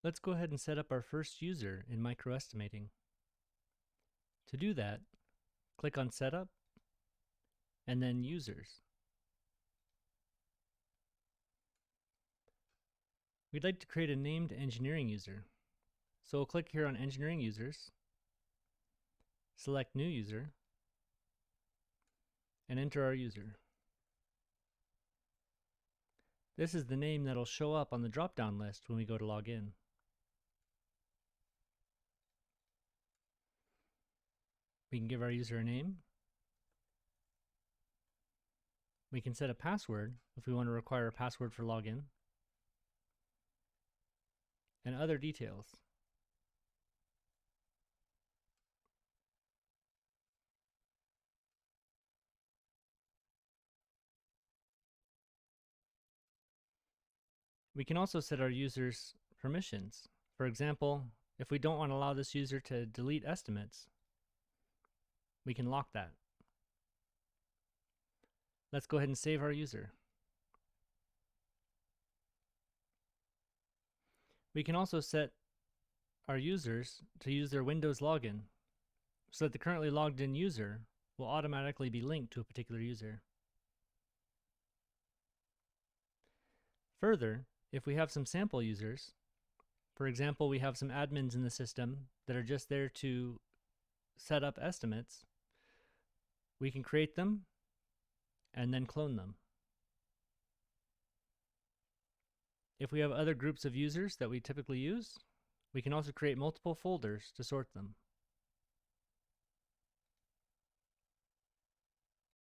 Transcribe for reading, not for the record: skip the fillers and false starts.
Let's go ahead and set up our first user in microestimating. To do that, click on Setup and then Users. We'd like to create a named engineering user. So we'll click here on Engineering Users, select New User, and enter our user. This is the name that'll show up on the drop-down list when we go to log in. We can give our user a name. We can set a password if we want to require a password for login, and other details. We can also set our user's permissions. For example, if we don't want to allow this user to delete estimates, we can lock that. Let's go ahead and save our user. We can also set our users to use their Windows login so that the currently logged in user will automatically be linked to a particular user. Further, if we have some sample users, for example, we have some admins in the system that are just there to set up estimates, we can create them and then clone them. If we have other groups of users that we typically use, we can also create multiple folders to sort them.